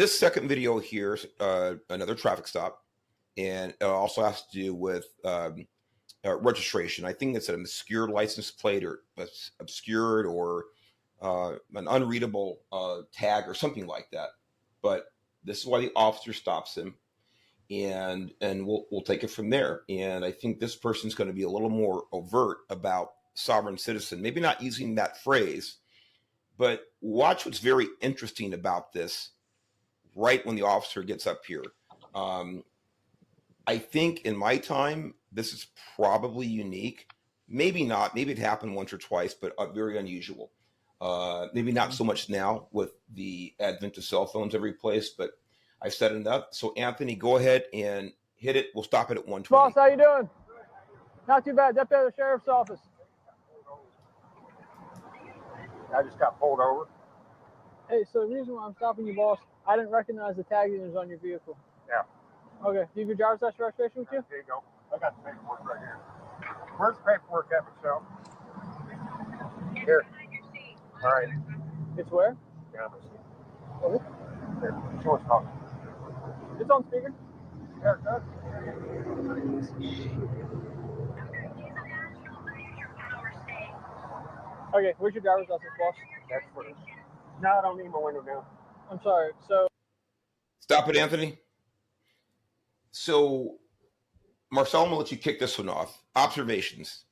this second video here is another traffic stop, and it also has to do with registration. I think it's an obscured license plate or obscured or an unreadable tag or something like that. But this is why the officer stops him, and we'll take it from there. And I think this person's going to be a little more overt about sovereign citizen, maybe not using that phrase, but watch what's very interesting about this right when the officer gets up here. I think in my time, this is probably unique. Maybe not. Maybe it happened once or twice, but very unusual. Maybe not so much now with the advent of cell phones every place, but I've set it up. So Anthony, go ahead and hit it. We'll stop it at 120. Boss, how you doing? Not too bad. Deputy of the Sheriff's Office. I just got pulled over. Hey, so the reason why I'm stopping you, boss, I didn't recognize the tag that was on your vehicle. Yeah. Okay. Do you have your driver's license registration with you? Here you go. I got the paperwork right here. Where's the paperwork at, Michelle? Here. All right. It's where? Yeah, I'm listening. Okay. Here. She wants to talk. It's on speaker. Yeah, it does. Okay, where's your driver's license, boss? That's for this. No, I don't need my window down. I'm sorry. So. Stop it, Anthony. So, Marcel, I'm going to let you kick this one off. Observations.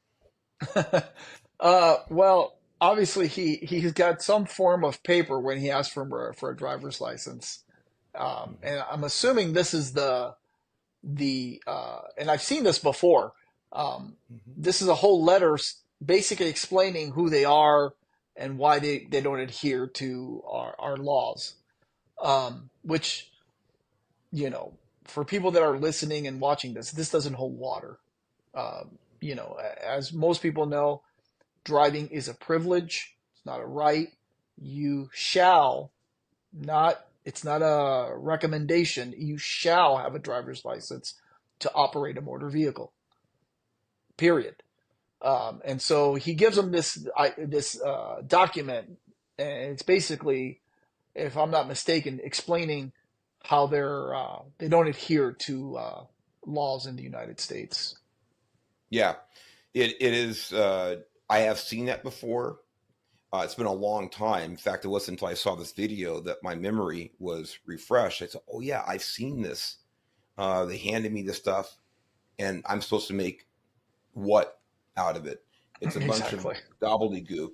Well, obviously he's got some form of paper when he asks for a driver's license, and I'm assuming this is the and I've seen this before. This is a whole letter basically explaining who they are and why they don't adhere to our laws, which, you know, for people that are listening and watching this doesn't hold water. You know, as most people know, driving is a privilege. It's not a right. You shall not, it's not a recommendation. You shall have a driver's license to operate a motor vehicle, period. And so he gives them this document, and it's basically, if I'm not mistaken, explaining how they don't adhere to laws in the United States. Yeah, it is. I have seen that before. It's been a long time. In fact, it wasn't until I saw this video that my memory was refreshed. I said, oh yeah, I've seen this. They handed me this stuff, and I'm supposed to make what out of it? It's a bunch of gobbledygook,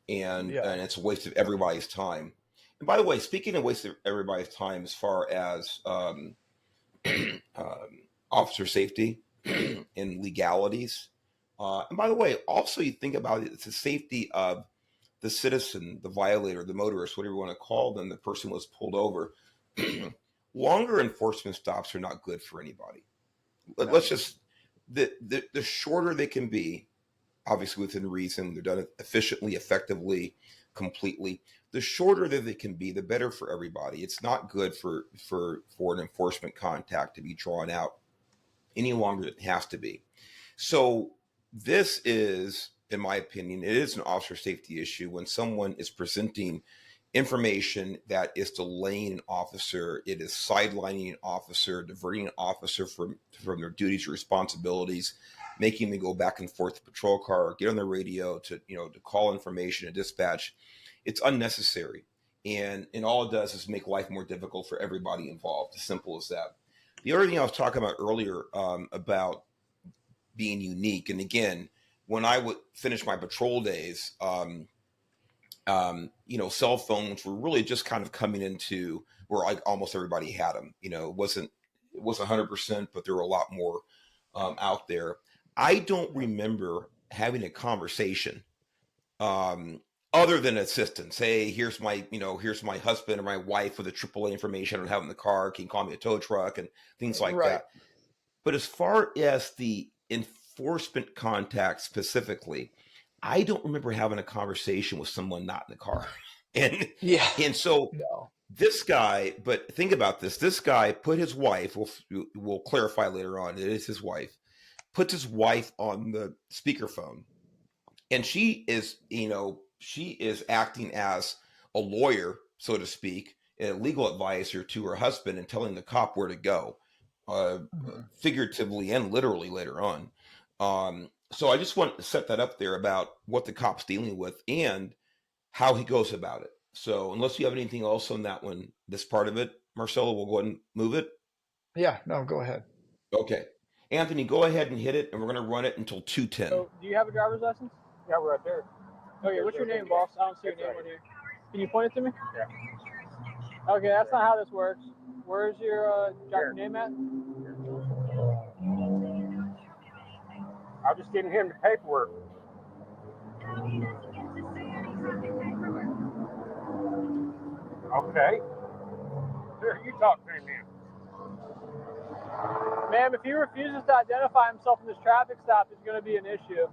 and it's a waste of everybody's time. And by the way, speaking of waste of everybody's time, as far as officer safety and legalities, and by the way, also you think about it, it's the safety of the citizen, the violator, the motorist, whatever you want to call them, the person was pulled over. Longer enforcement stops are not good for anybody. Let's just, the shorter they can be, obviously within reason, they're done efficiently, effectively, completely. The shorter that they can be, the better for everybody. It's not good for an enforcement contact to be drawn out any longer than it has to be. So this is, in my opinion, it is an officer safety issue when someone is presenting information that is delaying an officer, it is sidelining an officer, diverting an officer from their duties or responsibilities, making them go back and forth to patrol car, or get on the radio to call information and dispatch. It's unnecessary. And all it does is make life more difficult for everybody involved. As simple as that. The other thing I was talking about earlier about being unique, and again, when I would finish my patrol days, cell phones were really just kind of coming into where like almost everybody had them. It wasn't 100%, but there were a lot more out there. I don't remember having a conversation other than assistance. Hey, here's my husband or my wife with the AAA information I don't have in the car. Can you call me a tow truck and things like that. But as far as the enforcement contact specifically, I don't remember having a conversation with someone not in the car. And so this guy, but think about this, this guy put his wife, we'll clarify later on, it is his wife, puts his wife on the speakerphone. And she is acting as a lawyer, so to speak, a legal advisor to her husband and telling the cop where to go, figuratively and literally later on. So I just want to set that up there about what the cop's dealing with and how he goes about it. So unless you have anything else on that one, this part of it, Marcelo, we'll go ahead and move it. Yeah, no, go ahead. Okay. Anthony, go ahead and hit it, and we're going to run it until 2:10. So, do you have a driver's license? Yeah, we're right there. Okay, what's your name, boss? I don't see your name on here. Can you point it to me? Yeah. Okay, that's not how this works. Where's your name at? I'm just getting him the paperwork. Okay. Sure, you talk to him then. Ma'am, if he refuses to identify himself in this traffic stop, it's going to be an issue.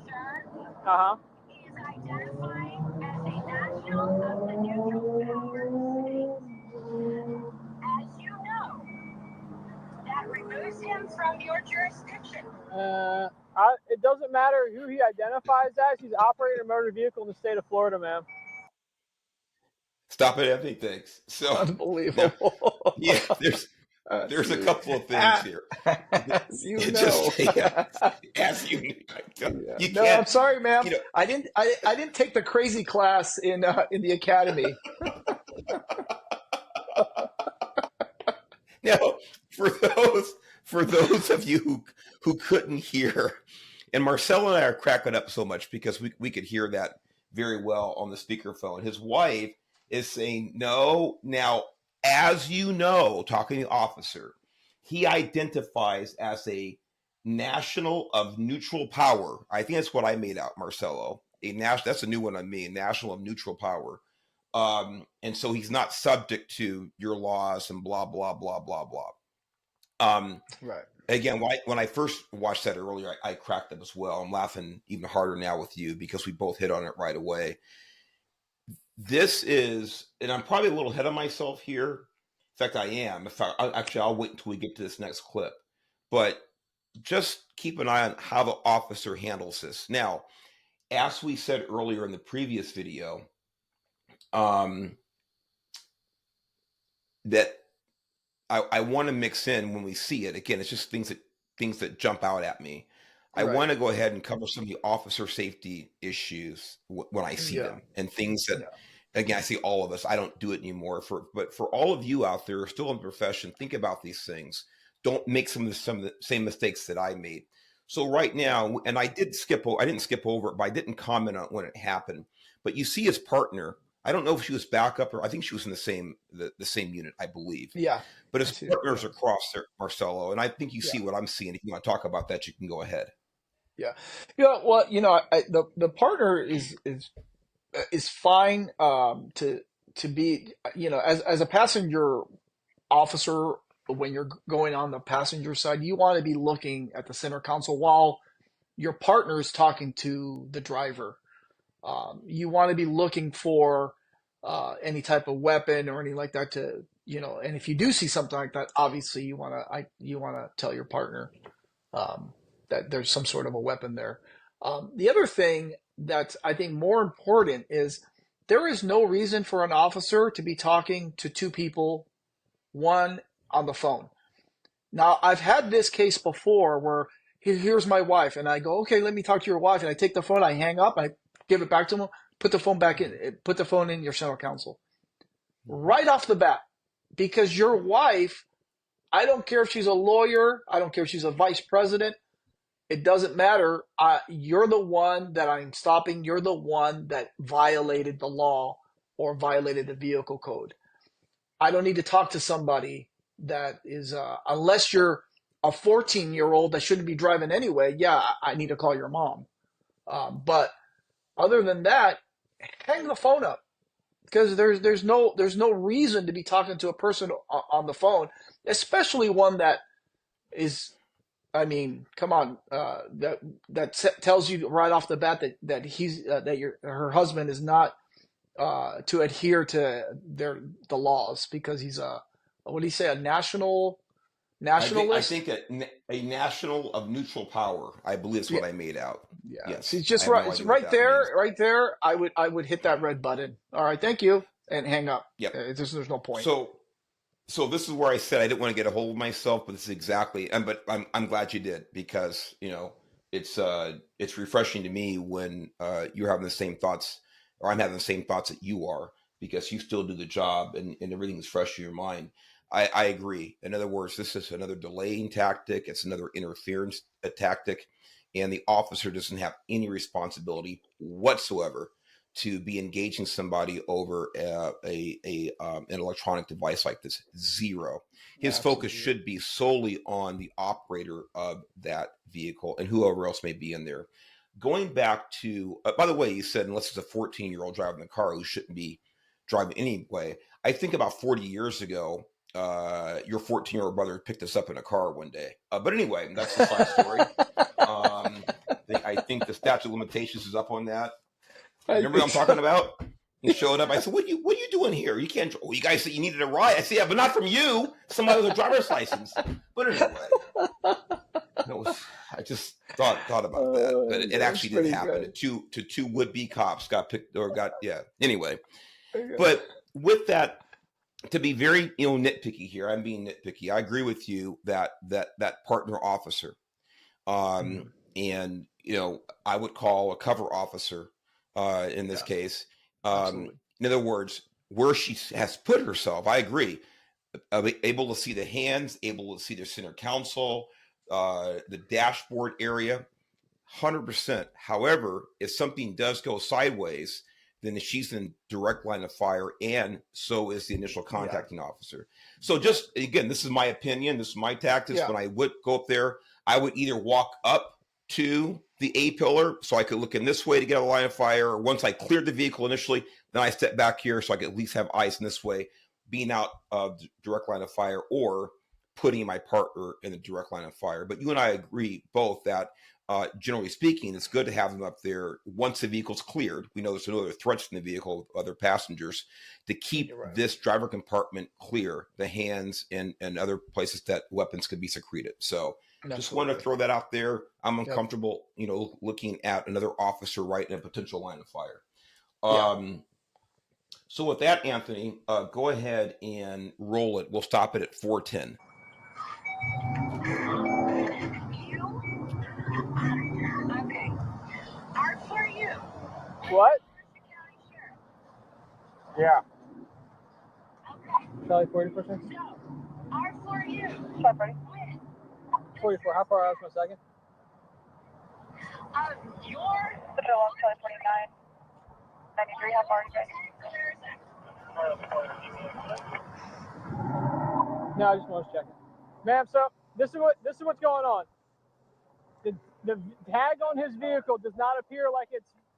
Sir, Uh-huh. he is identifying as a national of the neutral power state. As you know, that removes him from your jurisdiction. It doesn't matter who he identifies as. He's operating a motor vehicle in the state of Florida, ma'am. Stop it, Anthony. Thanks. So, Unbelievable. now, yeah, there's a couple of things here. As you know. As you know. You No, can't, I'm sorry, ma'am. you know, I didn't take the crazy class in the academy. now, for those of you who couldn't hear, and Marcelo and I are cracking up so much because we could hear that very well on the speakerphone. His wife is saying, no, now, as you know, talking to the officer, he identifies as a national of neutral power. I think that's what I made out, Marcelo. That's a new one on me, national of neutral power. And so he's not subject to your laws and blah, blah, blah, blah, blah. Right. Again, when I first watched that earlier, I cracked up as well. I'm laughing even harder now with you because we both hit on it right away. This is, and I'm probably a little ahead of myself here. In fact, I am. I'll wait until we get to this next clip. But just keep an eye on how the officer handles this. Now, as we said earlier in the previous video, that I want to mix in when we see it. Again, it's just things that jump out at me. I Right. want to go ahead and cover some of the officer safety issues when I see them, and things that, again, I see all of us. I don't do it anymore. But for all of you out there still in the profession, think about these things. Don't make some of the same mistakes that I made. So right now, and I didn't skip over it, but I didn't comment on when it happened. But you see his partner. I don't know if she was backup or I think she was in the same unit, I believe. Yeah. But his partners across there, Marcelo, and I think you see what I'm seeing. If you want to talk about that, you can go ahead. Yeah. Well, the partner is fine to be, as a passenger officer, when you're going on the passenger side, you want to be looking at the center console while your partner is talking to the driver. You want to be looking for any type of weapon or anything like that to, and if you do see something like that, obviously you want to tell your partner that there's some sort of a weapon there. The other thing that's, I think, more important is there is no reason for an officer to be talking to two people, one on the phone. Now, I've had this case before where here's my wife, and I go, okay, let me talk to your wife, and I take the phone, I hang up, I give it back to him, put the phone in your center console. Right off the bat, because your wife, I don't care if she's a lawyer, I don't care if she's a vice president, it doesn't matter. You're the one that I'm stopping. You're the one that violated the law or violated the vehicle code. I don't need to talk to somebody that is, unless you're a 14-year-old that shouldn't be driving anyway. Yeah, I need to call your mom. But other than that, hang the phone up, because there's no reason to be talking to a person on the phone, especially one that is, I mean, come on, that tells you right off the bat that her husband is not to adhere to the laws because he's what do you say, a nationalist? I think a national of neutral power, I believe is what I made out. Yeah. Yes. See, just right there. I would hit that red button. All right. Thank you. and hang up. Yep. There's no point. So this is where I said I didn't want to get a hold of myself, but this is exactly. But I'm glad you did, because it's refreshing to me when you're having the same thoughts, or I'm having the same thoughts that you are, because you still do the job and everything is fresh in your mind. I agree. In other words, this is another delaying tactic. It's another interference tactic, and the officer doesn't have any responsibility whatsoever to be engaging somebody over an electronic device like this. Zero. His Absolutely. focus should be solely on the operator of that vehicle and whoever else may be in there. Going back to, by the way, you said unless it's a 14-year-old driving the car who shouldn't be driving anyway. I think about 40 years ago, your 14-year-old brother picked us up in a car one day. But anyway, that's the side story. I think the statute of limitations is up on that. Remember what I'm talking about? He showed up. I said, what are you doing here? You can't. Oh, you guys said you needed a ride. I said, yeah, but not from you. Somebody with a driver's license. But anyway, I just thought about that. But it actually did happen. To two would-be cops got picked yeah. Anyway, but with that, to be very nitpicky here, I'm being nitpicky. I agree with you that partner officer, and I would call a cover officer. In this case, in other words, where she has put herself, I agree. Able to see the hands, able to see the center console, the dashboard area, 100%. However, if something does go sideways, then she's in direct line of fire, and so is the initial contacting officer. So just, again, this is my opinion. This is my tactics. When I would go up there, I would either walk up to the A-pillar so I could look in this way to get a line of fire, or once I cleared the vehicle initially, then I step back here so I could at least have eyes in this way, being out of the direct line of fire, or putting my partner in the direct line of fire. But you and I agree both that generally speaking, it's good to have them up there once the vehicle's cleared. We know there's no other threats in the vehicle with other passengers, to keep this driver compartment clear, the hands and other places that weapons could be secreted. So just wanted to throw that out there. I'm uncomfortable, looking at another officer right in a potential line of fire. So with that, Anthony, go ahead and roll it. We'll stop it at 410. Okay. Are for you. What? Yeah. Okay. Charlie, 40%? So, are for you. Stop, ready? 44. How far out is my second? Your. Patrol on Charlie 49. 93, how far are you guys? No, I just want to check it. Ma'am, so this is what's going on. The tag on his vehicle does not appear like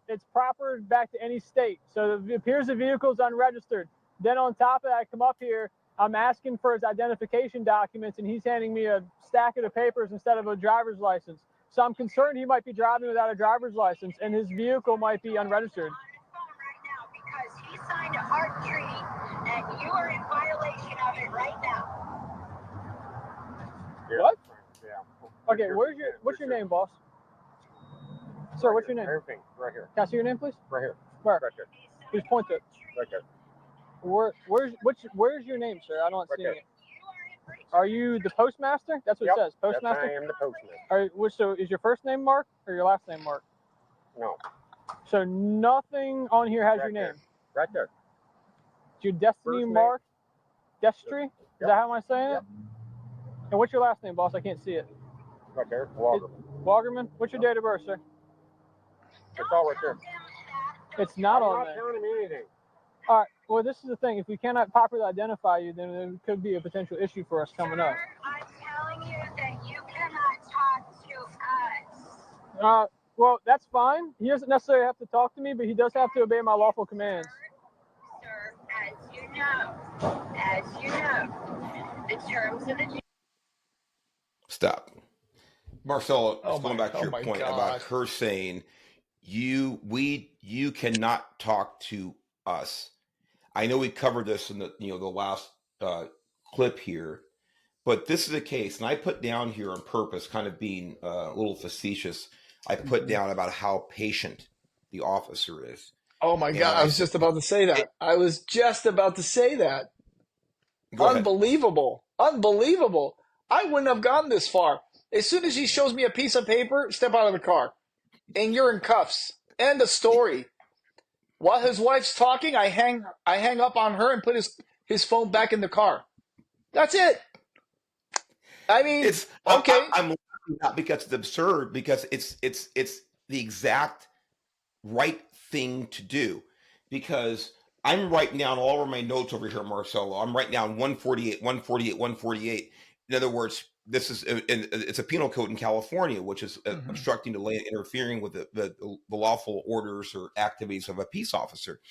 it's proper back to any state. So it appears the vehicle is unregistered. Then on top of that, I come up here, I'm asking for his identification documents, and he's handing me a stack of the papers instead of a driver's license. So I'm concerned he might be driving without a driver's license, and his vehicle might be unregistered. Because he signed a heart treaty, and you are in violation of it right now. What? Yeah. Okay, what's your name, boss? Sir, what's your name? Everything, right here. Can I see your name, please? Right here. Where? Right there. Please point to it. Right there. Where's your name, sir? I don't see there. it. Are you the postmaster? That's what it says. Postmaster? I am the postman. So is your first name Mark or your last name Mark? No. So nothing on here has Right your name. there. Right there. Is your Destiny First name. Mark? Destry? Is Yep. that how am I saying Yep. it? And what's your last name, boss? I can't see it. Right there. Walker. Walgerman? What's your date of birth, sir? It's all right there. It's not I'm on not there. telling him anything. All right. Well, this is the thing. If we cannot properly identify you, then there could be a potential issue for us coming up. I'm telling you that you cannot talk to us. Well, that's fine. He doesn't necessarily have to talk to me, but he does have to obey my lawful commands. Sir, as you know, the terms of the. Stop. Marcelo, going back to your my point God. about her saying, you cannot talk to us. I know we covered this in the last clip here, but this is the case. And I put down here on purpose, kind of being a little facetious, I put down about how patient the officer is. Oh my And God. I I was said, just about to say that. I was just about to say that. go ahead. Unbelievable. Unbelievable. I wouldn't have gone this far. As soon as he shows me a piece of paper, step out of the car. And you're in cuffs. End of story. While his wife's talking, I hang up on her and put his phone back in the car. That's it. I mean, It's okay. I'm laughing not because it's absurd, because it's the exact right thing to do. Because I'm writing down all of my notes over here, Marcelo. I'm writing down 148, 148, 148. In other words, this is it's a penal code in California, which is Mhm. obstructing, delay, interfering with the lawful orders or activities of a peace officer.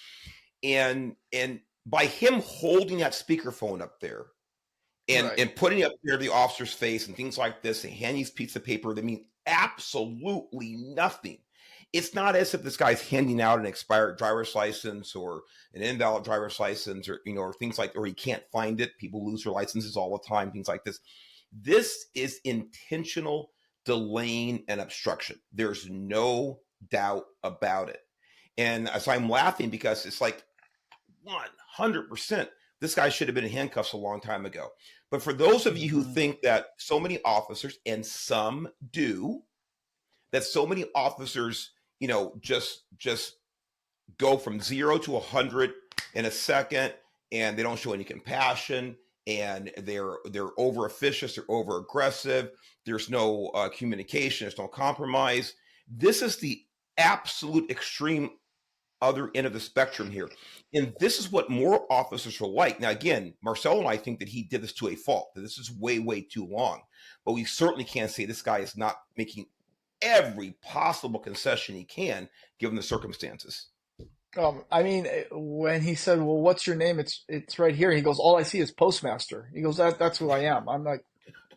And by him holding that speakerphone up there Right. and putting it up near the officer's face and things like this and handing these pieces of paper that mean absolutely nothing. It's not as if this guy's handing out an expired driver's license or an invalid driver's license, or or things like, or he can't find it. People lose their licenses all the time, things like this. This is intentional delaying and obstruction. There's no doubt about it. And so I'm laughing because it's like 100%. This guy should have been in handcuffs a long time ago. But for those of you who Mhm. think that so many officers, and some do, that so many officers, just go from 0 to 100 in a second, and they don't show any compassion, and they're over officious, they're over aggressive. There's no communication, there's no compromise. This is the absolute extreme other end of the spectrum here. And this is what more officers are like. Now, again, Marcelo and I think that he did this to a fault, that this is way, way too long. But we certainly can't say this guy is not making every possible concession he can, given the circumstances. I mean, when he said, "Well, what's your name?" It's right here. He goes, "All I see is Postmaster." He goes, "That's who I am." I'm like,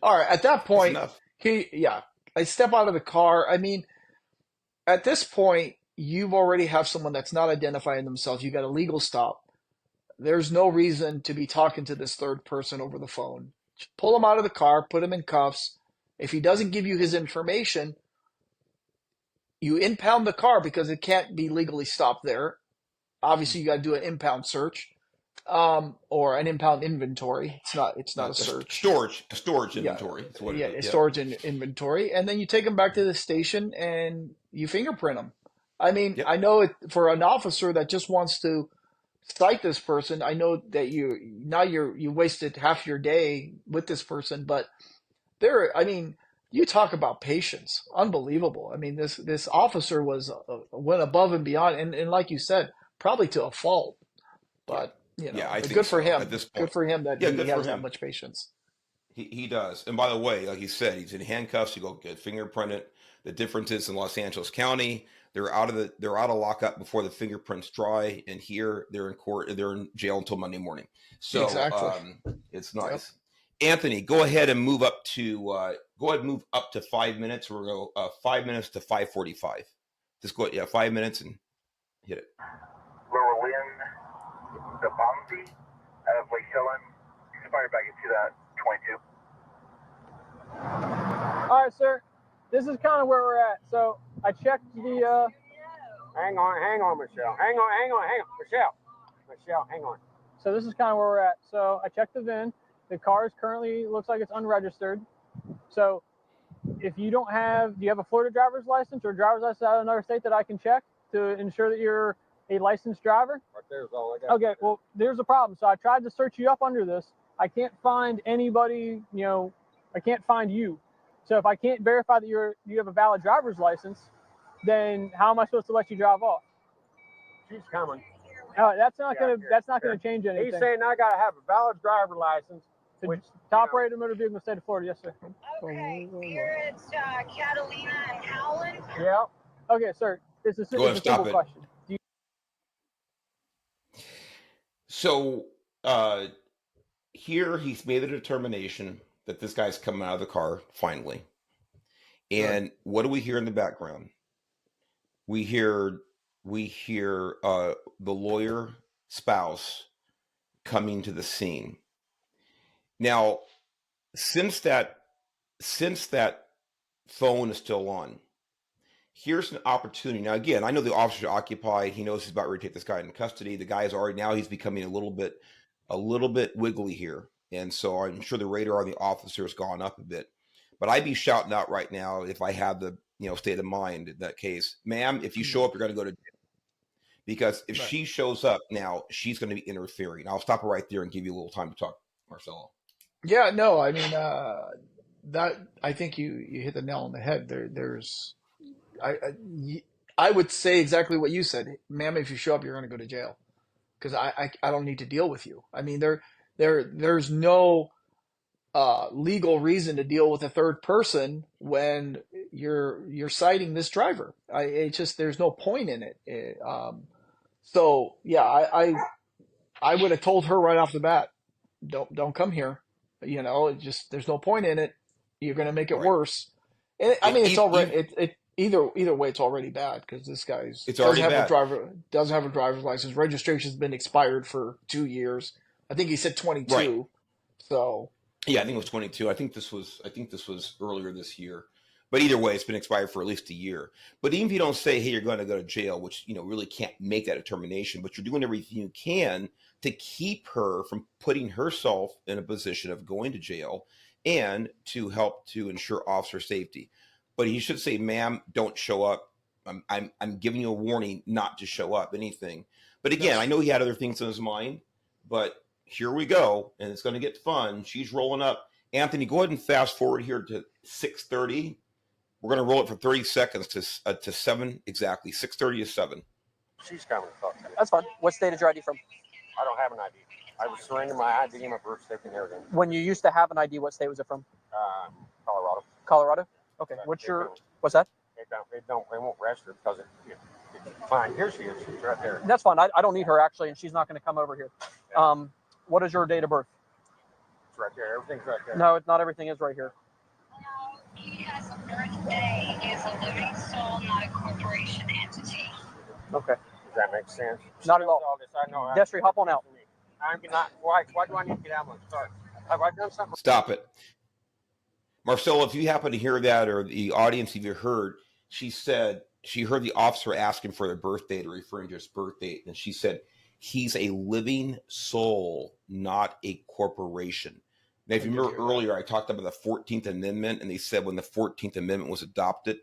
"All right." At that That's point, enough. yeah. I step out of the car. I mean, at this point, you've already have someone that's not identifying themselves. You got a legal stop. There's no reason to be talking to this third person over the phone. Just pull him out of the car, put him in cuffs. If he doesn't give you his information, you impound the car because it can't be legally stopped there. Obviously, you got to do an impound search, or an impound inventory. It's not a search. A storage Yeah, inventory. That's what it yeah, is. Yep. storage in inventory, and then you take them back to the station and you fingerprint them. I mean, Yep. I know it for an officer that just wants to cite this person. I know that you wasted half your day with this person, but I mean, you talk about patience, unbelievable. I mean, this officer went above and beyond, and like you said, probably to a fault. Yeah. But Yeah, I think good for so at him. this Good point. for him that Yeah, he good for has that him. much patience. He does. And by the way, like you said, he's in handcuffs. You go get fingerprinted. The difference is in Los Angeles County, they're out of lockup before the fingerprints dry, and here they're in court. They're in jail until Monday morning. So Exactly. it's Yep. nice. Anthony, go ahead and move up to 5 minutes. We're going 5 minutes to 5:45. Just go ahead, yeah, 5 minutes and hit it. Lower Lynn, the Bombay out of Lake Helen. You can fire back into that 22. All right, sir. This is kind of where we're at. So I checked the. Hang on, Michelle. Hang on. Michelle, hang on. So this is kind of where we're at. So I checked the VIN. The car is currently looks like it's unregistered. So if you don't have, do you have a Florida driver's license or a driver's license out of another state that I can check to ensure that you're a licensed driver? Right there's all I got. Okay, well, there's a problem. So I tried to search you up under this. I can't find anybody, I can't find you. So if I can't verify that you have a valid driver's license, then how am I supposed to let you drive off? She's coming. That's not Yeah, gonna change anything. He's saying I got to have a valid driver's license. Which, Top rated motor vehicle in the state of Florida, yes, sir. Okay, here it's Catalina and Howland. Yeah. Okay, sir. It's a Go ahead, simple stop it. question. So here he's made the determination that this guy's coming out of the car finally. And what do we hear in the background? We hear the lawyer spouse coming to the scene. Now, since that phone is still on, here's an opportunity. Now, again, I know the officer's occupied. He knows he's about ready to take this guy in custody. The guy is already, now he's becoming a little bit wiggly here. And so I'm sure the radar on the officer has gone up a bit. But I'd be shouting out right now if I had the state of mind in that case, ma'am, if you show up, you're going to go to jail. Because if Right. she shows up now, she's going to be interfering. I'll stop it right there and give you a little time to talk, Marcelo. Yeah, no, I mean, that I think you hit the nail on the head. I, I I would say exactly what you said, ma'am. If you show up, you're going to go to jail because I don't need to deal with you. I mean, there's no legal reason to deal with a third person when you're citing this driver. It's just there's no point in it. So yeah, I would have told her right off the bat, don't come here. It just there's no point in it. You're going to make it Right. worse. And I mean, it's already either way, it's already bad because this guy's It's already bad. Doesn't have a driver's license. Registration's been expired for 2 years. I think he said 22. Right. So Yeah, I think it was 22. I think this was earlier this year. But either way, it's been expired for at least a year. But even if you don't say, hey, you're going to go to jail, which really can't make that determination, but you're doing everything you can to keep her from putting herself in a position of going to jail and to help to ensure officer safety. But he should say, ma'am, don't show up. I'm giving you a warning not to show up, anything. But again, I know he had other things in his mind, but here we go, and it's going to get fun. She's rolling up. Anthony, go ahead and fast forward here to 6:30. We're going to roll it for 30 seconds to 7 exactly. 6:30 to 7. She's coming to talk to you. That's fine. What state is your ID from? I don't have an ID. I was surrendering my ID, my birth certificate, and everything. When you used to have an ID, what state was it from? Colorado. Colorado? Okay. What's that? They won't register because it's fine. Here she is. She's right there. That's fine. I don't need her actually, and she's not going to come over here. What is your date of birth? It's right there. Everything's right there. No, not everything is right here. No, he has a birthday. He is a living soul, not a corporation entity. Okay. Does that make sense? Not at all. This. I know. Destry, hop on out. I'm not. Why do I need to get out of my car? Have I done something? Stop it. Marcelo, if you happen to hear that, or the audience, if you heard, she said she heard the officer asking for their birth date or referring to his birth date, and she said, he's a living soul, not a corporation. Now, if you remember earlier, I talked about the 14th Amendment, and they said when the 14th Amendment was adopted,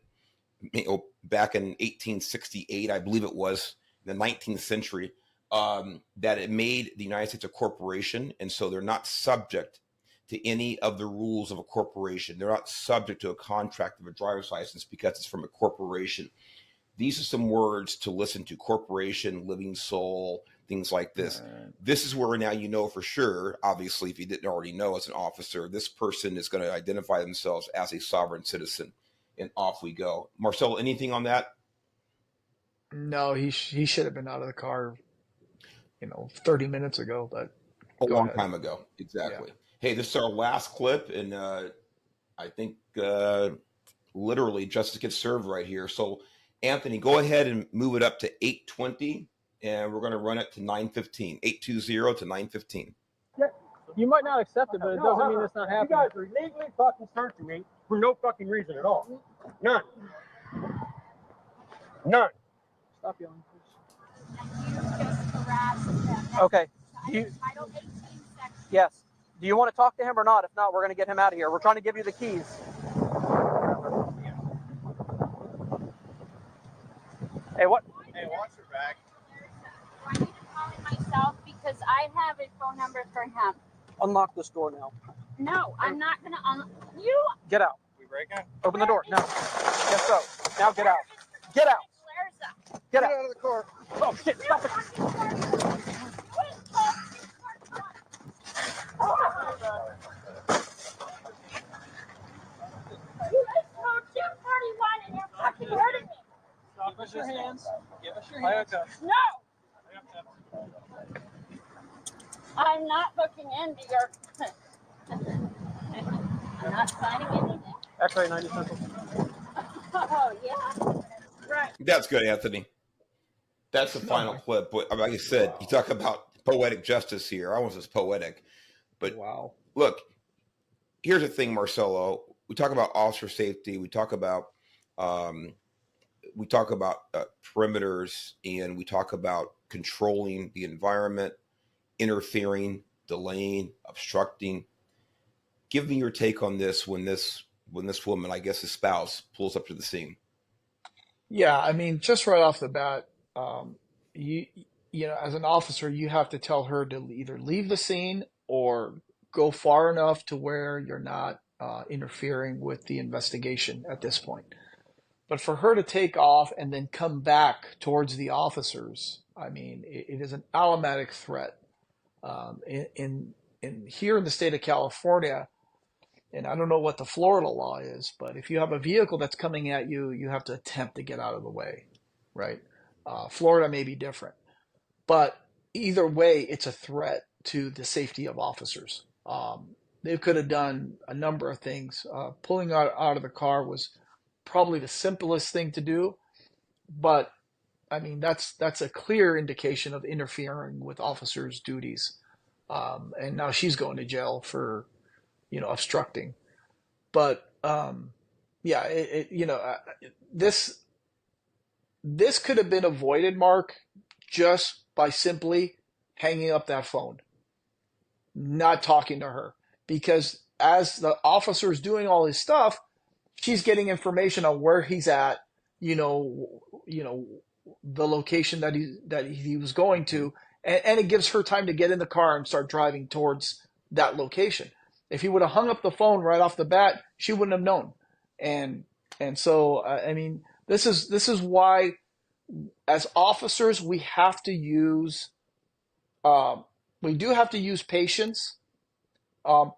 back in 1868, I believe it was, in the 19th century, that it made the United States a corporation, and so they're not subject to any of the rules of a corporation. They're not subject to a contract of a driver's license because it's from a corporation. These are some words to listen to: corporation, living soul, things like this. This is where now for sure, obviously, if you didn't already know as an officer, this person is going to identify themselves as a sovereign citizen, and off we go. Marcelo, anything on that? no, he should have been out of the car, 30 minutes ago. But A go long ahead. time ago, exactly. Yeah. Hey, this is our last clip, and I think literally justice gets served right here. So, Anthony, go ahead and move it up to 8:20, and we're going to run it to 9:15. 8:20 to 9:15. You might not accept it, but it doesn't mean it's not happening. You guys are legally fucking searching me for no fucking reason at all. None. None. Stop yelling. Just harass them. Okay. Title 18 section. Yes. Do you want to talk to him or not? If not, we're going to get him out of here. We're trying to give you the keys. Hey, what? Hey, watch your back. I need to call him myself because I have a phone number for him. Unlock this door now. No, I'm not going to you. Get out. We breaking? Open the door. No. Yes, so. Now get out. Get out. Get out. Get out of the car. Oh, shit. Stop it. You guys told 241 and you're fucking hurting me. Give us your hands. Give us your hands. No. I'm not looking into your. I'm not signing anything. X-ray 90 Central. Oh, yeah. Right. That's good, Anthony. That's the final clip. But like I said, you talk about poetic justice here. I almost was poetic. But Wow. look, here's the thing, Marcelo. We talk about officer safety. We talk about we talk about perimeters, and we talk about controlling the environment, interfering, delaying, obstructing. Give me your take on this when this woman, I guess his spouse, pulls up to the scene. Yeah, I mean, just right off the bat, um, you you know, as an officer, you have to tell her to either leave the scene or go far enough to where you're not interfering with the investigation at this point. But for her to take off and then come back towards the officers, I mean, it is an automatic threat. In here in the state of California, and I don't know what the Florida law is, but if you have a vehicle that's coming at you, you have to attempt to get out of the way, right? Florida may be different, but either way, it's a threat to the safety of officers. They could have done a number of things. Pulling out of the car was probably the simplest thing to do, but I mean that's a clear indication of interfering with officers' duties. And now she's going to jail for obstructing. But yeah, this this could have been avoided, Mark, just by simply hanging up that phone, not talking to her, because as the officer is doing all his stuff, she's getting information on where he's at, you know, the location that he was going to, and it gives her time to get in the car and start driving towards that location. If he would have hung up the phone right off the bat, she wouldn't have known. And and so I mean, this is why as officers we have to use um, we do have to use patience,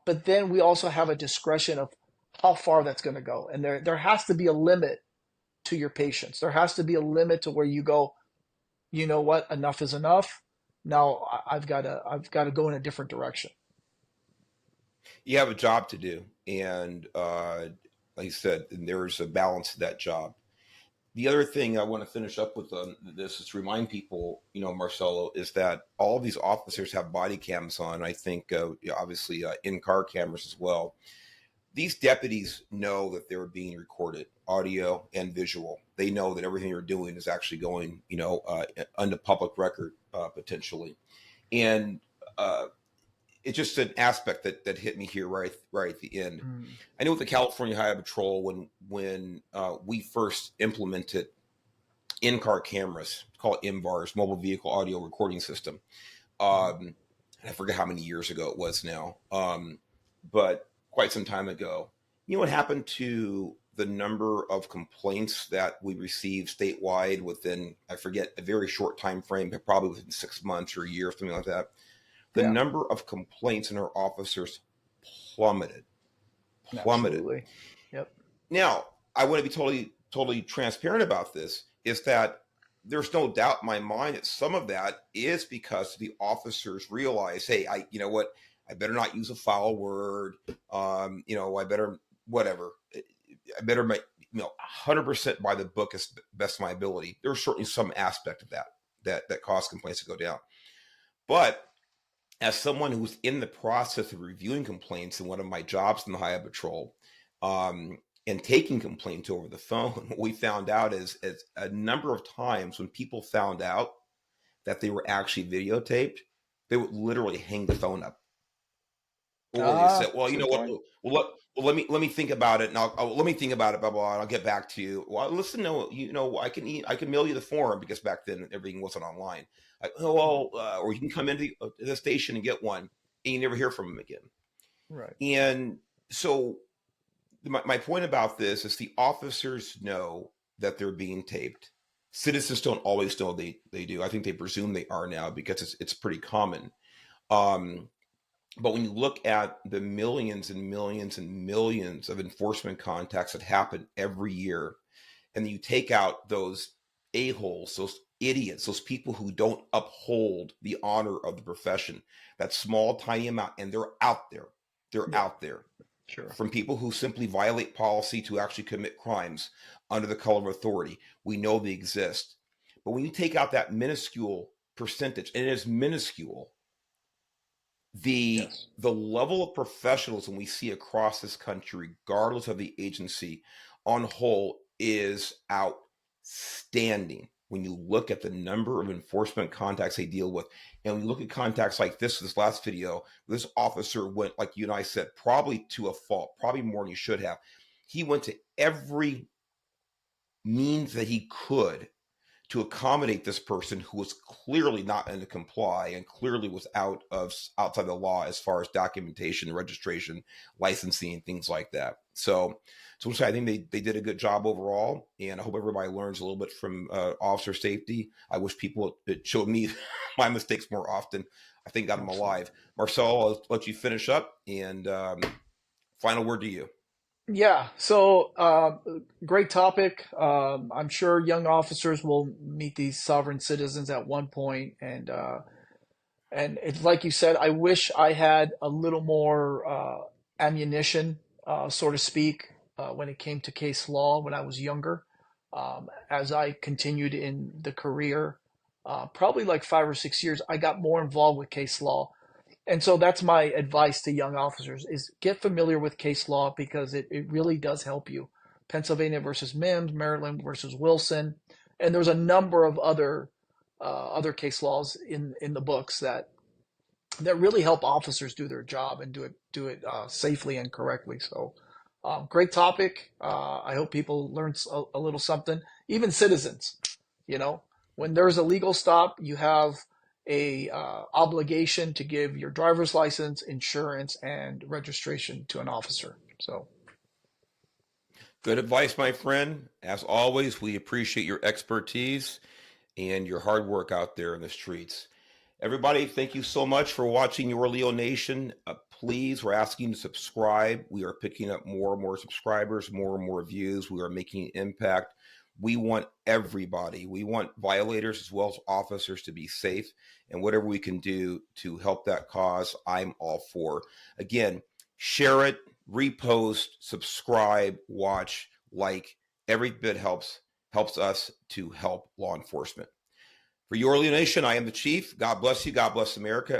but then we also have a discretion of how far that's going to go, and there has to be a limit to your patience. There has to be a limit to where you go, you know what, enough is enough. Now I've got to go in a different direction. You have a job to do, and like I said, there's a balance to that job. The other thing I want to finish up with on this is to remind people, Marcelo, is that all of these officers have body cams on. I think, obviously, in-car cameras as well. These deputies know that they're being recorded, audio and visual. They know that everything they're doing is actually going, under public record, potentially. And uh, it's just an aspect that hit me here right at the end. Mm. I know with the California Highway Patrol, when we first implemented in-car cameras, call it MVARs, mobile vehicle audio recording system. Um, I forget how many years ago it was now, but quite some time ago. You know what happened to the number of complaints that we received statewide within, I forget, a very short time frame, but probably within 6 months or a year, something like that. The Yeah, number of complaints in our officers plummeted, plummeted. absolutely. Yep. Now, I want to be totally transparent about this. Is that there's no doubt in my mind that some of that is because the officers realize, hey, you know what, I better not use a foul word. I better whatever. I better make 100% by the book as best of my ability. There's certainly some aspect of that cause complaints to go down, but as someone who's in the process of reviewing complaints in one of my jobs in the Highway Patrol, um, and taking complaints over the phone, what we found out is a number of times when people found out that they were actually videotaped, they would literally hang the phone up, or they said, "Well, That's you a know good what? point. Let me think about it, and let me think about it, blah blah, and I'll get back to you." Well, listen, no, I can mail you the form because back then everything wasn't online. Oh, well, or you can come into the station and get one, and you never hear from them again. Right. And so my point about this is the officers know that they're being taped. Citizens don't always know they do. I think they presume they are now because it's pretty common. Um, but when you look at the millions and millions and millions of enforcement contacts that happen every year, and you take out those a-holes, those idiots, those people who don't uphold the honor of the profession, that small, tiny amount, and they're out there. They're Yeah, out there. sure. From people who simply violate policy to actually commit crimes under the color of authority. We know they exist. But when you take out that minuscule percentage, and it is minuscule, the Yes. the level of professionalism we see across this country, regardless of the agency, on whole, is outstanding when you look at the number of enforcement contacts they deal with. And when you look at contacts like this last video, this officer went, like you and I said, probably to a fault, probably more than he should have. He went to every means that he could to accommodate this person who was clearly not going to comply and clearly was outside the law as far as documentation, registration, licensing, things like that. So I think they did a good job overall, and I hope everybody learns a little bit from officer safety. I wish people it showed me my mistakes more often. I think got them alive. Marcel, I'll let you finish up, and final word to you. Yeah, so great topic. I'm sure young officers will meet these sovereign citizens at one point, and it's like you said, I wish I had a little more ammunition, so to speak, when it came to case law when I was younger. As I continued in the career, probably like 5 or 6 years, I got more involved with case law. And so that's my advice to young officers is get familiar with case law because it really does help you. Pennsylvania versus Mims, Maryland versus Wilson, and there's a number of other case laws in the books that really help officers do their job and do it safely and correctly. So great topic. I hope people learn a little something. Even citizens, you know, when there's a legal stop, you have a obligation to give your driver's license, insurance, and registration to an officer. So Good advice, my friend. As always, we appreciate your expertise and your hard work out there in the streets. Everybody, thank you so much for watching Your Leo Nation. Please, we're asking you to subscribe. We are picking up more and more subscribers, more and more views. We are making an impact. We want everybody. We want violators as well as officers to be safe. And whatever we can do to help that cause, I'm all for. Again, share it, repost, subscribe, watch, like. Every bit helps us to help law enforcement. For Your Leo Nation, I am the Chief. God bless you. God bless America.